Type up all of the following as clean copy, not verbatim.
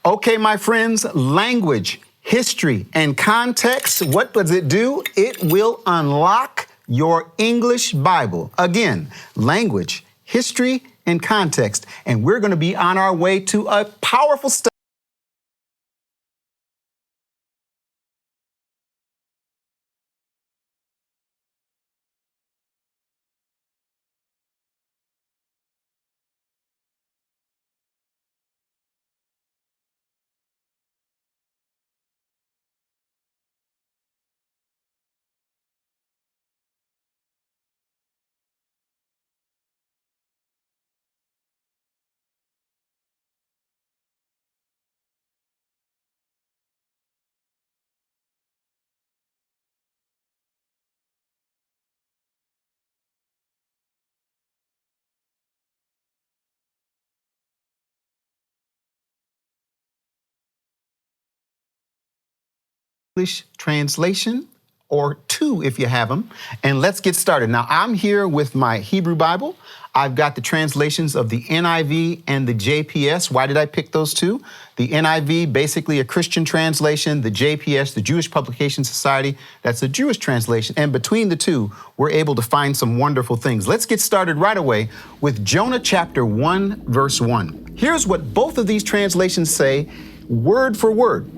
Okay, my friends, language, history, and context, what does it do? It will unlock your English Bible. Again, language, history, and context. And we're going to be on our way to a powerful study. English translation, or two if you have them, and let's get started. Now, I'm here with my Hebrew Bible. I've got the translations of the NIV and the JPS. Why did I pick those two? The NIV, basically a Christian translation. The JPS, the Jewish Publication Society, that's a Jewish translation. And between the two, we're able to find some wonderful things. Let's get started right away with Jonah chapter 1, verse 1. Here's what both of these translations say, word for word.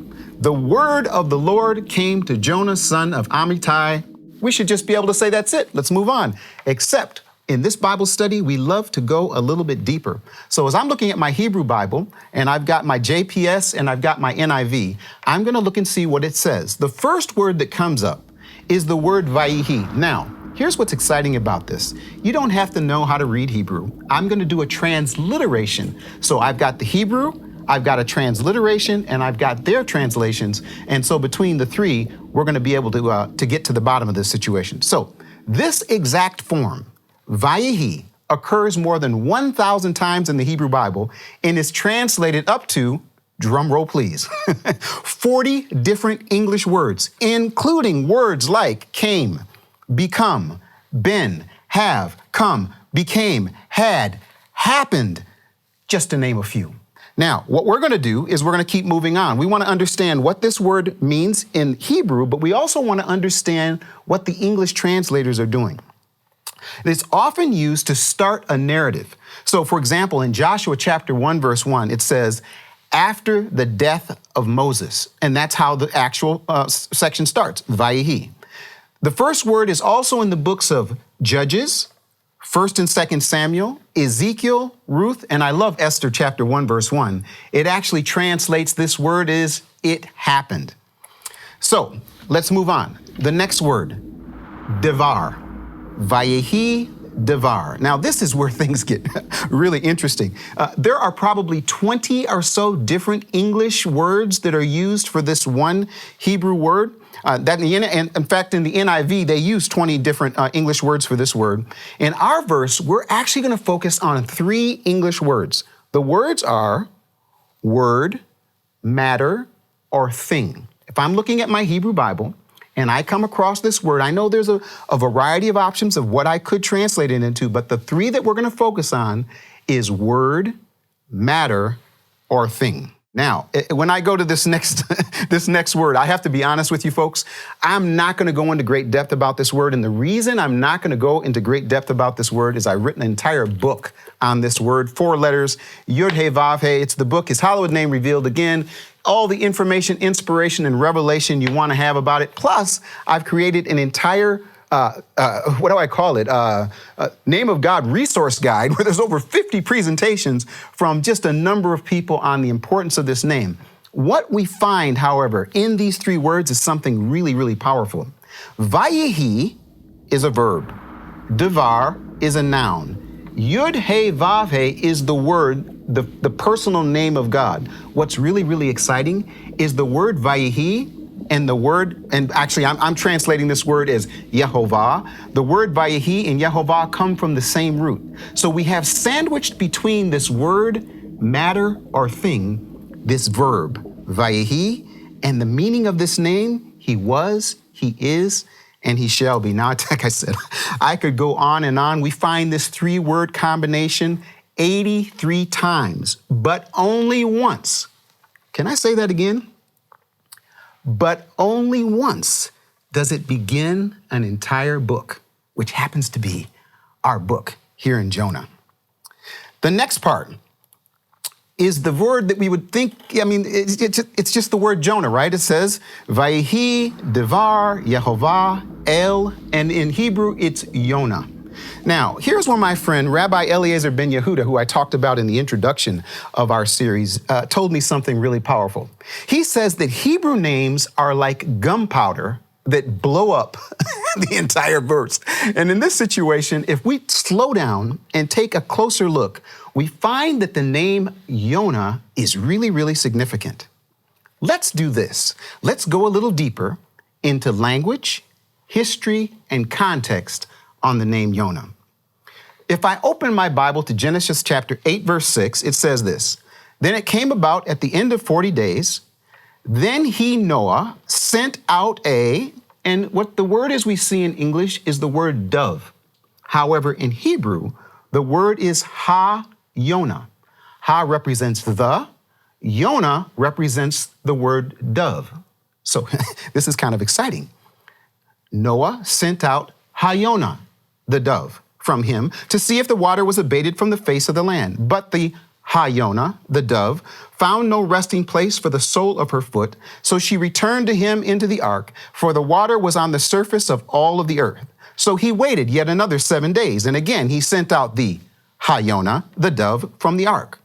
The word of the Lord came to Jonah, son of Amittai. We should just be able to say that's it. Let's move on. Except in this Bible study, we love to go a little bit deeper. So as I'm looking at my Hebrew Bible, and I've got my JPS and I've got my NIV, I'm going to look and see what it says. The first word that comes up is the word vayihi. Now, here's what's exciting about this. You don't have to know how to read Hebrew. I'm going to do a transliteration. So I've got the Hebrew, I've got a transliteration, and I've got their translations. And so between the three, we're going to be able to get to the bottom of this situation. So this exact form, vayihi, occurs more than 1,000 times in the Hebrew Bible and is translated up to, drum roll please, 40 different English words, including words like came, become, been, have, come, became, had, happened, just to name a few. Now, what we're going to do is we're going to keep moving on. We want to understand what this word means in Hebrew, but we also want to understand what the English translators are doing. It's often used to start a narrative. So, for example, in Joshua chapter 1, verse 1, it says, after the death of Moses. And that's how the actual section starts, vayihi. The first word is also in the books of Judges, 1st and 2nd Samuel, Ezekiel, Ruth, and I love Esther chapter 1, verse 1. It actually translates this word as it happened. So let's move on. The next word, devar, vayehi devar. Now this is where things get really interesting. There are probably 20 or so different English words that are used for this one Hebrew word. And in fact, in the NIV, they use 20 different English words for this word. In our verse, we're actually going to focus on 3 English words. The words are word, matter, or thing. If I'm looking at my Hebrew Bible and I come across this word, I know there's a variety of options of what I could translate it into, but the 3 that we're going to focus on is word, matter, or thing. Now, when I go to this next word, I have to be honest with you folks, I'm not going to go into great depth about this word. And the reason I'm not going to go into great depth about this word is I've written an entire book on this word, 4 letters, Yud He Vav He. It's the book, His Hallowed Name Revealed Again. All the information, inspiration, and revelation you want to have about it. Plus, I've created an entire what do I call it? Name of God resource guide where there's over 50 presentations from just a number of people on the importance of this name. What we find, however, in these 3 words is something really, really powerful. Vayihi is a verb. Devar is a noun. Yud He Vav He is the word, the personal name of God. What's really, really exciting is the word vayihi and the word, and actually I'm translating this word as Yehovah. The word vayihi and Yehovah come from the same root. So we have sandwiched between this word, matter, or thing, this verb, vayihi, and the meaning of this name, he was, he is, and he shall be. Now, like I said, I could go on and on. We find this 3-word combination 83 times, but only once Can I say that again? But only once does it begin an entire book, which happens to be our book here in Jonah. The next part is the word that we would think, it's just the word Jonah, right? It says, Vayihi Devar Yehovah El, and in Hebrew, it's Yonah. Now, here's where my friend Rabbi Eliezer ben Yehuda, who I talked about in the introduction of our series, told me something really powerful. He says that Hebrew names are like gunpowder that blow up the entire verse. And in this situation, if we slow down and take a closer look, we find that the name Jonah is really, really significant. Let's do this. Let's go a little deeper into language, history, and context on the name Jonah. If I open my Bible to Genesis chapter 8, verse 6, it says this: Then it came about at the end of 40 days, then he, Noah, sent out and what the word is we see in English is the word dove. However, in Hebrew, the word is ha-Yonah. Ha represents the, Yonah represents the word dove. So this is kind of exciting. Noah sent out ha-Yonah, the dove, from him to see if the water was abated from the face of the land. But the ha-Yonah, the dove, found no resting place for the sole of her foot, so she returned to him into the ark, for the water was on the surface of all of the earth. So he waited yet another 7 days, and again he sent out the ha-Yonah, the dove, from the ark.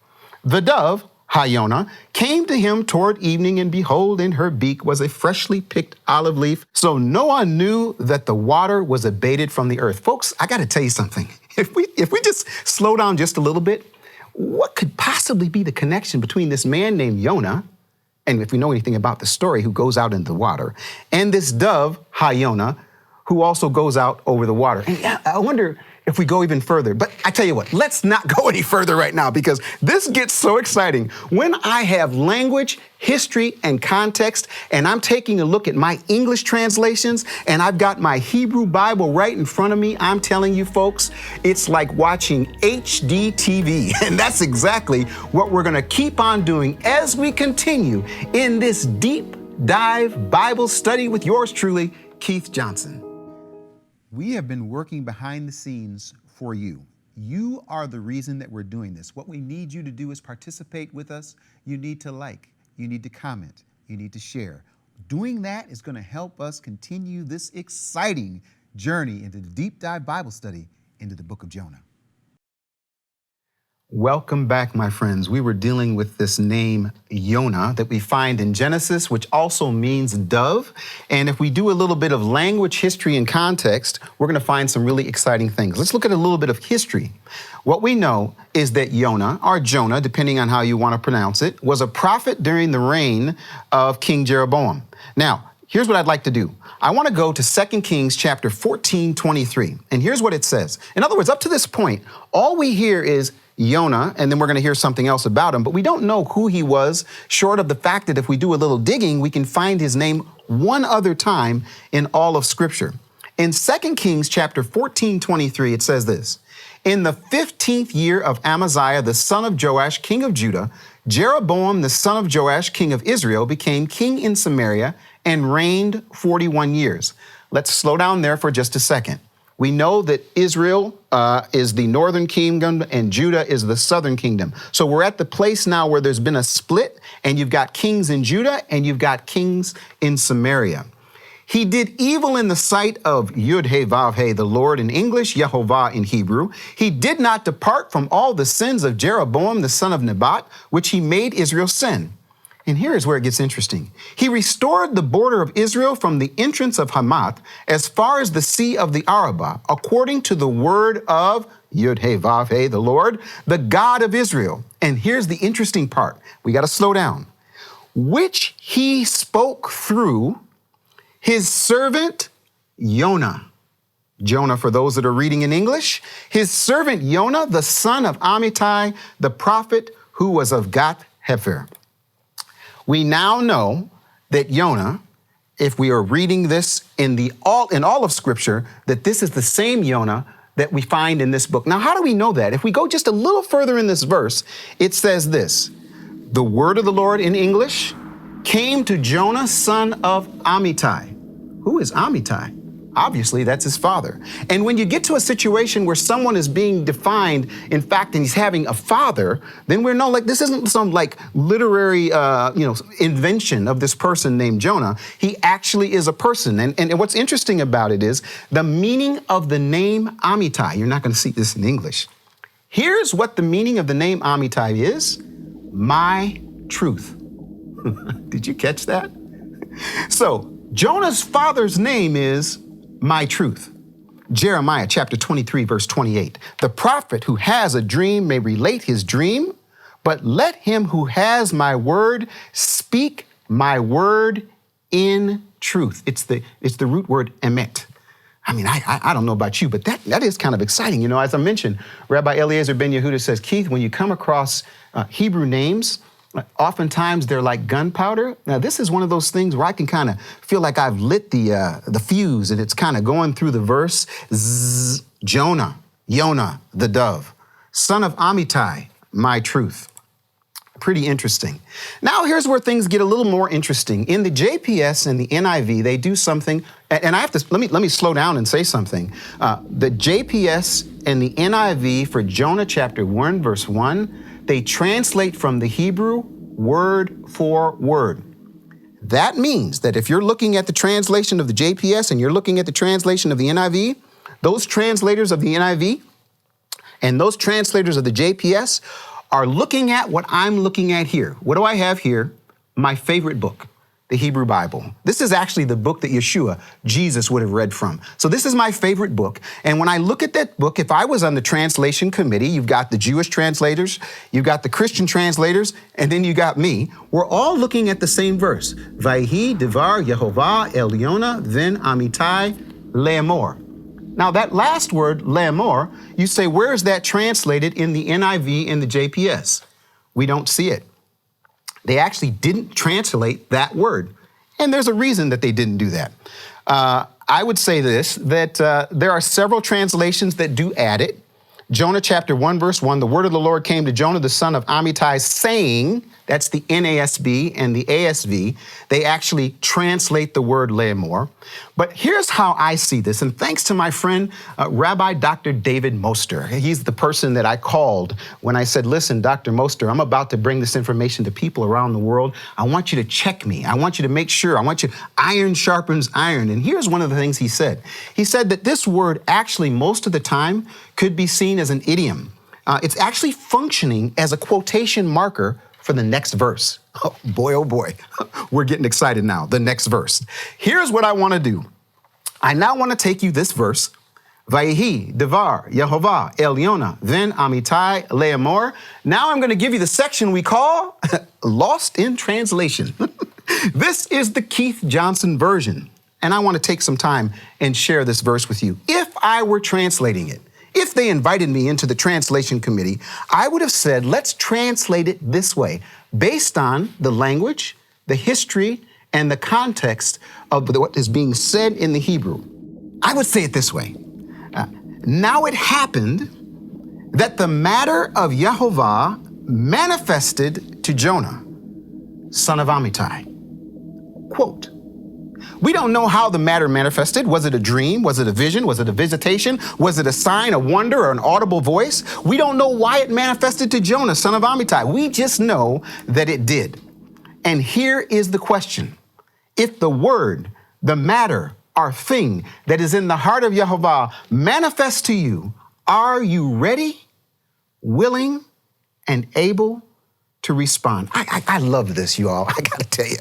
The dove, ha-Yonah, came to him toward evening, and behold, in her beak was a freshly picked olive leaf. So Noah knew that the water was abated from the earth. Folks, I got to tell you something. If we just slow down just a little bit, what could possibly be the connection between this man named Jonah, and if we know anything about the story, who goes out into the water, and this dove, ha-Yonah, who also goes out over the water? And I wonder if we go even further. But I tell you what, let's not go any further right now, because this gets so exciting. When I have language, history, and context, and I'm taking a look at my English translations, and I've got my Hebrew Bible right in front of me, I'm telling you folks, it's like watching HD TV. And that's exactly what we're gonna keep on doing as we continue in this deep dive Bible study with yours truly, Keith Johnson. We have been working behind the scenes for you. You are the reason that we're doing this. What we need you to do is participate with us. You need to like, you need to comment, you need to share. Doing that is going to help us continue this exciting journey into the deep dive Bible study into the book of Jonah. Welcome back, my friends. We were dealing with this name Jonah that we find in Genesis, which also means dove. And if we do a little bit of language, history, and context, we're going to find some really exciting things. Let's look at a little bit of history. What we know is that Jonah, or Jonah, depending on how you want to pronounce it, was a prophet during the reign of King Jeroboam. Now, here's what I'd like to do. I want to go to 2 Kings chapter 14:23. And here's what it says. In other words, up to this point, all we hear is Jonah, and then we're going to hear something else about him, but we don't know who he was, short of the fact that if we do a little digging, we can find his name one other time in all of Scripture. In 2 Kings chapter 14:23, it says this: In the 15th year of Amaziah, the son of Joash, king of Judah, Jeroboam, the son of Joash, king of Israel, became king in Samaria and reigned 41 years. Let's slow down there for just a second. We know that Israel is the northern kingdom and Judah is the southern kingdom. So we're at the place now where there's been a split, and you've got kings in Judah and you've got kings in Samaria. He did evil in the sight of Yud-He-Vav-He, the Lord in English, Yehovah in Hebrew. He did not depart from all the sins of Jeroboam, the son of Nebat, which he made Israel sin. And here is where it gets interesting. He restored the border of Israel from the entrance of Hamath as far as the sea of the Arabah, according to the word of Yud-He-Vav-He, the Lord, the God of Israel. And here's the interesting part. We got to slow down. Which he spoke through his servant Jonah. Jonah, for those that are reading in English, his servant Jonah, the son of Amittai, the prophet who was of Gath-Hepher. We now know that Jonah, if we are reading this in all of Scripture, that this is the same Jonah that we find in this book. Now, how do we know that? If we go just a little further in this verse, it says this: The word of the Lord in English came to Jonah, son of Amittai. Who is Amittai? Obviously, that's his father. And when you get to a situation where someone is being defined, in fact, and he's having a father, then we're no, like, this isn't some like literary, invention of this person named Jonah. He actually is a person. And what's interesting about it is the meaning of the name Amittai. You're not going to see this in English. Here's what the meaning of the name Amittai is: my truth. Did you catch that? So Jonah's father's name is my truth. Jeremiah chapter 23, verse 28. The prophet who has a dream may relate his dream, but let him who has my word speak my word in truth. It's the root word emet. I mean, I don't know about you, but that is kind of exciting. You know, as I mentioned, Rabbi Eliezer Ben Yehuda says, Keith, when you come across Hebrew names, oftentimes they're like gunpowder. Now, this is one of those things where I can kind of feel like I've lit the fuse and it's kind of going through the verse. Zzz, Jonah, Yonah, the dove, son of Amittai, my truth. Pretty interesting. Now, here's where things get a little more interesting. In the JPS and the NIV, they do something, and I have to, let me slow down and say something. The JPS and the NIV for Jonah chapter 1, verse 1, they translate from the Hebrew word for word. That means that if you're looking at the translation of the JPS and you're looking at the translation of the NIV, those translators of the NIV and those translators of the JPS are looking at what I'm looking at here. What do I have here? My favorite book, the Hebrew Bible. This is actually the book that Yeshua, Jesus, would have read from. So this is my favorite book. And when I look at that book, if I was on the translation committee, you've got the Jewish translators, you've got the Christian translators, and then you got me. We're all looking at the same verse. Vayhi devar Yehovah el Yonah ven Amittai le'emor. Now that last word, le'emor, you say, where is that translated in the NIV and the JPS? We don't see it. They actually didn't translate that word. And there's a reason that they didn't do that. I would say this, that there are several translations that do add it. Jonah chapter 1, verse 1, the word of the Lord came to Jonah, the son of Amittai, saying, that's the NASB and the ASV. They actually translate the word le'emor. But here's how I see this. And thanks to my friend, Rabbi Dr. David Moster. He's the person that I called when I said, listen, Dr. Moster, I'm about to bring this information to people around the world. I want you to check me. I want you to make sure. Iron sharpens iron. And here's one of the things he said. He said that this word actually most of the time could be seen as an idiom. It's actually functioning as a quotation marker for the next verse. Oh boy, we're getting excited now. The next verse. Here's what I want to do. I now want to take you this verse. Vayehi devar Yehovah el Yonah ven Amittai le'emor. Now I'm going to give you the section we call Lost in Translation. This is the Keith Johnson version. And I want to take some time and share this verse with you. If I were translating it, if they invited me into the translation committee, I would have said, let's translate it this way, based on the language, the history, and the context of what is being said in the Hebrew. I would say it this way. Now it happened that the matter of Yehovah manifested to Jonah, son of Amittai. Quote, we don't know how the matter manifested. Was it a dream? Was it a vision? Was it a visitation? Was it a sign, a wonder, or an audible voice? We don't know why it manifested to Jonah, son of Amittai. We just know that it did. And here is the question. If the word, the matter, or thing that is in the heart of Yehovah manifests to you, are you ready, willing, and able to respond? I love this, you all. I got to tell you,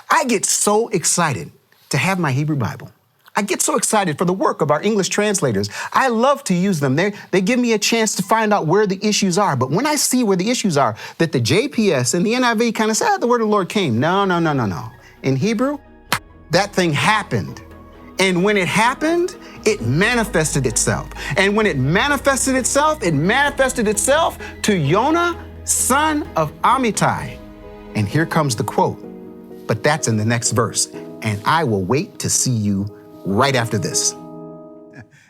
I get so excited to have my Hebrew Bible. I get so excited for the work of our English translators. I love to use them. They give me a chance to find out where the issues are. But when I see where the issues are, that the JPS and the NIV kind of said, the word of the Lord came. No. In Hebrew, that thing happened. And when it happened, it manifested itself. And when it manifested itself to Jonah, son of Amittai. And here comes the quote, but that's in the next verse. And I will wait to see you right after this.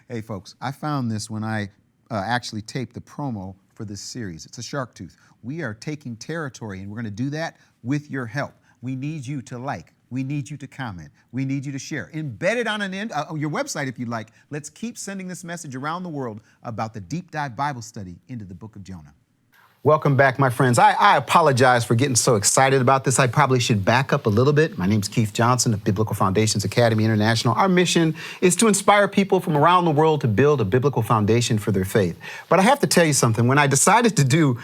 Hey folks, I found this when I actually taped the promo for this series. It's a shark tooth. We are taking territory, and we're going to do that with your help. We need you to like. We need you to comment. We need you to share. Embed it on your website if you like. Let's keep sending this message around the world about the deep dive Bible study into the book of Jonah. Welcome back, my friends. I apologize for getting so excited about this. I probably should back up a little bit. My name's Keith Johnson of Biblical Foundations Academy International. Our mission is to inspire people from around the world to build a biblical foundation for their faith. But I have to tell you something. When I decided to do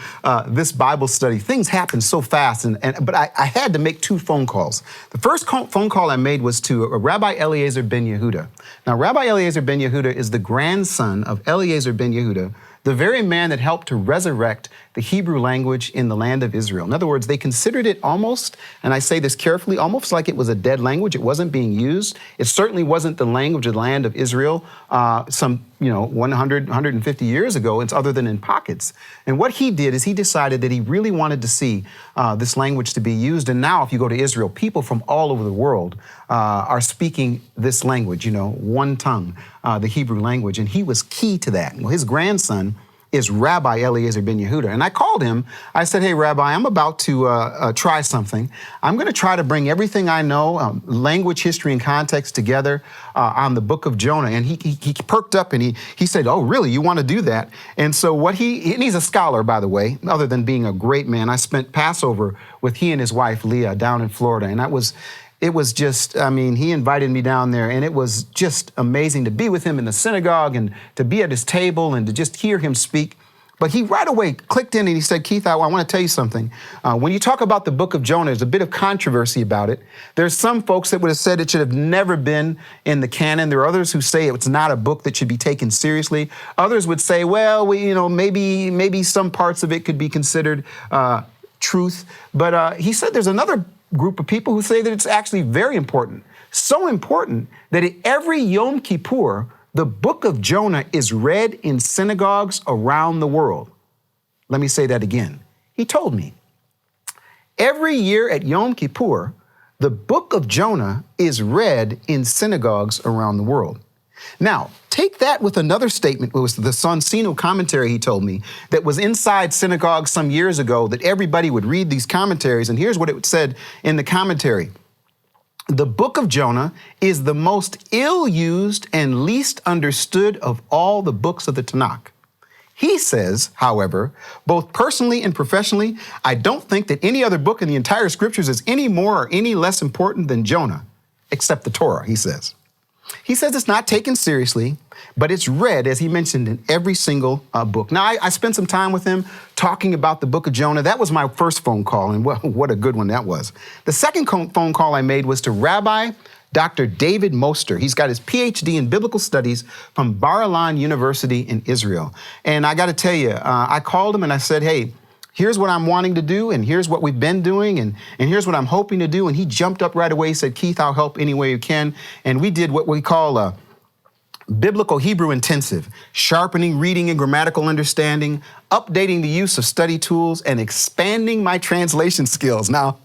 this Bible study, things happened so fast, but I had to make 2 phone calls. The first phone call I made was to Rabbi Eliezer ben Yehuda. Now, Rabbi Eliezer ben Yehuda is the grandson of Eliezer ben Yehuda, the very man that helped to resurrect the Hebrew language in the land of Israel. In other words, they considered it almost, and I say this carefully, almost like it was a dead language. It wasn't being used. It certainly wasn't the language of the land of Israel 150 years ago. It's other than in pockets. And what he did is he decided that he really wanted to see this language to be used. And now if you go to Israel, people from all over the world are speaking this language, one tongue, the Hebrew language. And he was key to that. Well, his grandson is Rabbi Eliezer ben Yehuda. And I called him. I said, hey, Rabbi, I'm about to try something. I'm going to try to bring everything I know, language, history, and context together on the book of Jonah. And he perked up and he said, oh, really? You want to do that? And so and he's a scholar, by the way, other than being a great man. I spent Passover with he and his wife, Leah, down in Florida. And it was just, he invited me down there, and it was just amazing to be with him in the synagogue and to be at his table and to just hear him speak. But he right away clicked in and he said, Keith, I want to tell you something. When you talk about the book of Jonah, there's a bit of controversy about it. There's some folks that would have said it should have never been in the canon. There are others who say it's not a book that should be taken seriously. Others would say, well, maybe some parts of it could be considered truth. But he said there's another group of people who say that it's actually very important. So important that at every Yom Kippur, the book of Jonah is read in synagogues around the world. Let me say that again. He told me, every year at Yom Kippur, the book of Jonah is read in synagogues around the world. Now, take that with another statement. It was the Sonsino commentary he told me that was inside synagogues some years ago that everybody would read these commentaries. And here's what it said in the commentary. The book of Jonah is the most ill-used and least understood of all the books of the Tanakh. He says, however, both personally and professionally, I don't think that any other book in the entire scriptures is any more or any less important than Jonah, except the Torah, he says. He says it's not taken seriously, but it's read, as he mentioned, in every single book. Now, I spent some time with him talking about the book of Jonah. That was my first phone call, and what a good one that was. The second phone call I made was to Rabbi Dr. David Moster. He's got his PhD in biblical studies from Bar-Ilan University in Israel. And I got to tell you, I called him and I said, hey, here's what I'm wanting to do, and here's what we've been doing, and here's what I'm hoping to do. And he jumped up right away, said, Keith, I'll help any way you can. And we did what we call a biblical Hebrew intensive, sharpening reading and grammatical understanding, updating the use of study tools, and expanding my translation skills. Now,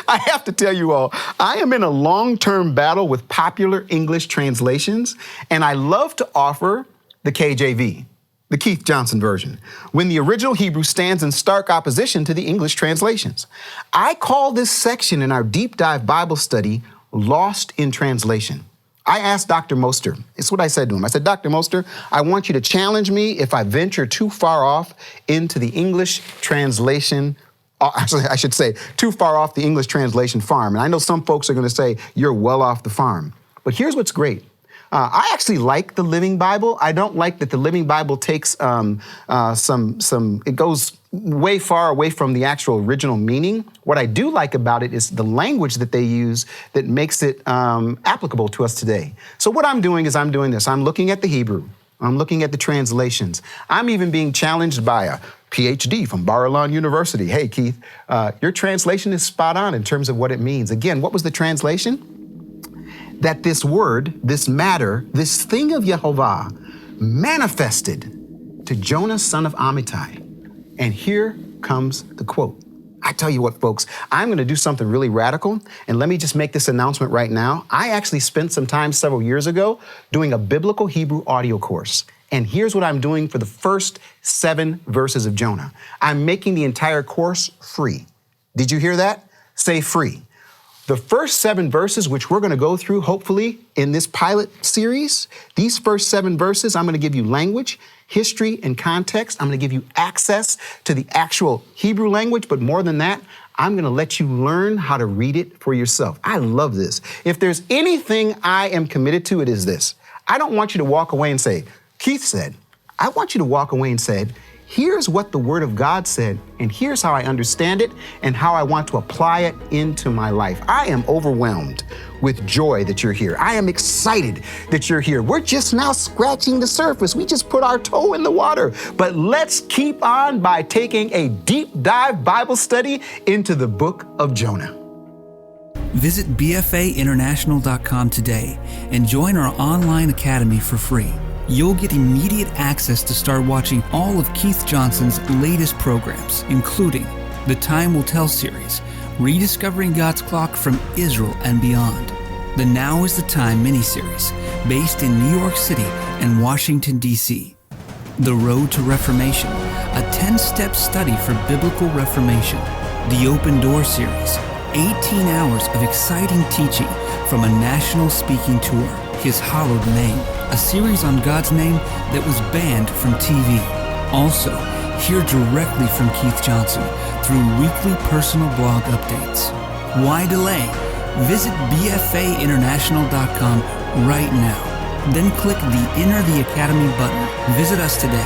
I have to tell you all, I am in a long-term battle with popular English translations, and I love to offer the KJV. The Keith Johnson version, when the original Hebrew stands in stark opposition to the English translations. I call this section in our deep dive Bible study, Lost in Translation. I asked Dr. Moster, it's what I said to him. I said, Dr. Moster, I want you to challenge me if I venture too far off into the English translation. Actually, I should say, too far off the English translation farm. And I know some folks are going to say, you're well off the farm. But here's what's great. I actually like the Living Bible. I don't like that the Living Bible takes it goes way far away from the actual original meaning. What I do like about it is the language that they use that makes it applicable to us today. So what I'm doing is I'm doing this. I'm looking at the Hebrew. I'm looking at the translations. I'm even being challenged by a PhD from Bar-Ilan University. Hey, Keith, your translation is spot on in terms of what it means. Again, what was the translation? That this word, this matter, this thing of Yehovah manifested to Jonah, son of Amittai. And here comes the quote. I tell you what, folks, I'm going to do something really radical. And let me just make this announcement right now. I actually spent some time several years ago doing a biblical Hebrew audio course. And here's what I'm doing for the first 7 verses of Jonah. I'm making the entire course free. Did you hear that? Say free. The first 7 verses, which we're going to go through, hopefully, in this pilot series, these first 7 verses, I'm going to give you language, history, and context. I'm going to give you access to the actual Hebrew language, but more than that, I'm going to let you learn how to read it for yourself. I love this. If there's anything I am committed to, it is this. I don't want you to walk away and say, Keith said. I want you to walk away and say, here's what the Word of God said, and here's how I understand it and how I want to apply it into my life. I am overwhelmed with joy that you're here. I am excited that you're here. We're just now scratching the surface. We just put our toe in the water. But let's keep on by taking a deep dive Bible study into the book of Jonah. Visit bfainternational.com today and join our online academy for free. You'll get immediate access to start watching all of Keith Johnson's latest programs, including the Time Will Tell series, Rediscovering God's Clock from Israel and Beyond, the Now is the Time miniseries, based in New York City and Washington, D.C., The Road to Reformation, a 10-step study for biblical reformation, the Open Door series, 18 hours of exciting teaching from a national speaking tour, His Hallowed Name, a series on God's name that was banned from TV. Also, hear directly from Keith Johnson through weekly personal blog updates. Why delay? Visit bfainternational.com right now. Then click the Enter the Academy button. Visit us today.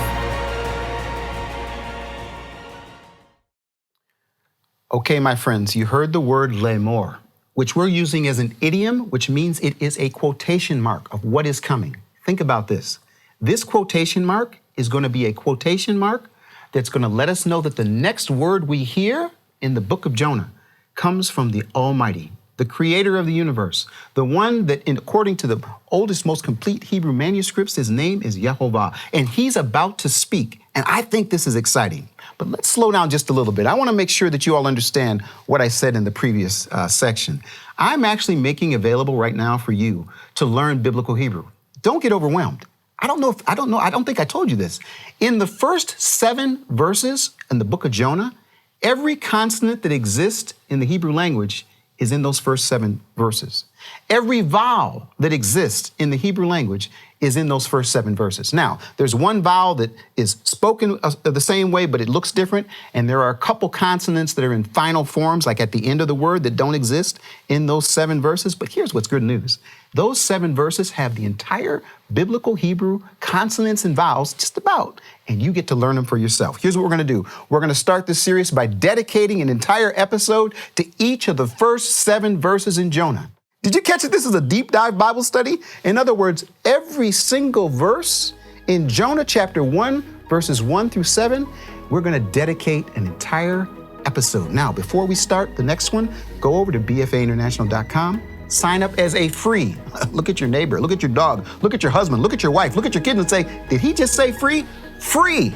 Okay, my friends, you heard the word lemor, which we're using as an idiom, which means it is a quotation mark of what is coming. Think about this. This quotation mark is going to be a quotation mark that's going to let us know that the next word we hear in the book of Jonah comes from the Almighty, the creator of the universe, the one that, according to the oldest, most complete Hebrew manuscripts, his name is Yehovah, and he's about to speak. And I think this is exciting. But let's slow down just a little bit. I want to make sure that you all understand what I said in the previous section. I'm actually making available right now for you to learn biblical Hebrew. Don't get overwhelmed. I don't think I told you this. In the first 7 verses in the book of Jonah, every consonant that exists in the Hebrew language is in those first 7 verses. Every vowel that exists in the Hebrew language is in those first 7 verses. Now, there's one vowel that is spoken the same way, but it looks different. And there are a couple consonants that are in final forms, like at the end of the word, that don't exist in those 7 verses. But here's what's good news. Those 7 verses have the entire biblical Hebrew consonants and vowels just about, and you get to learn them for yourself. Here's what we're going to do. We're going to start this series by dedicating an entire episode to each of the first 7 verses in Jonah. Did you catch it? This is a deep dive Bible study. In other words, every single verse in Jonah chapter 1, verses 1 through 7, we're going to dedicate an entire episode. Now, before we start the next one, go over to bfainternational.com. Sign up as a free. Look at your neighbor, look at your dog, look at your husband, look at your wife, look at your kids and say, did he just say free? Free.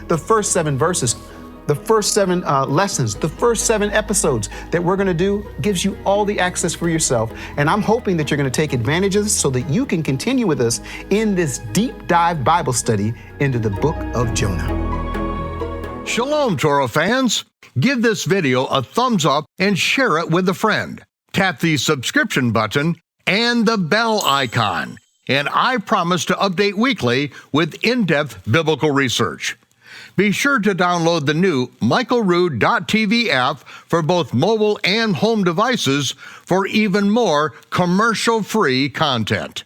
The first 7 verses, the first 7 lessons, the first 7 episodes that we're going to do gives you all the access for yourself. And I'm hoping that you're going to take advantage of this so that you can continue with us in this deep dive Bible study into the book of Jonah. Shalom, Torah fans. Give this video a thumbs up and share it with a friend. Tap the subscription button and the bell icon, and I promise to update weekly with in-depth biblical research. Be sure to download the new michaelrood.tv app for both mobile and home devices for even more commercial-free content.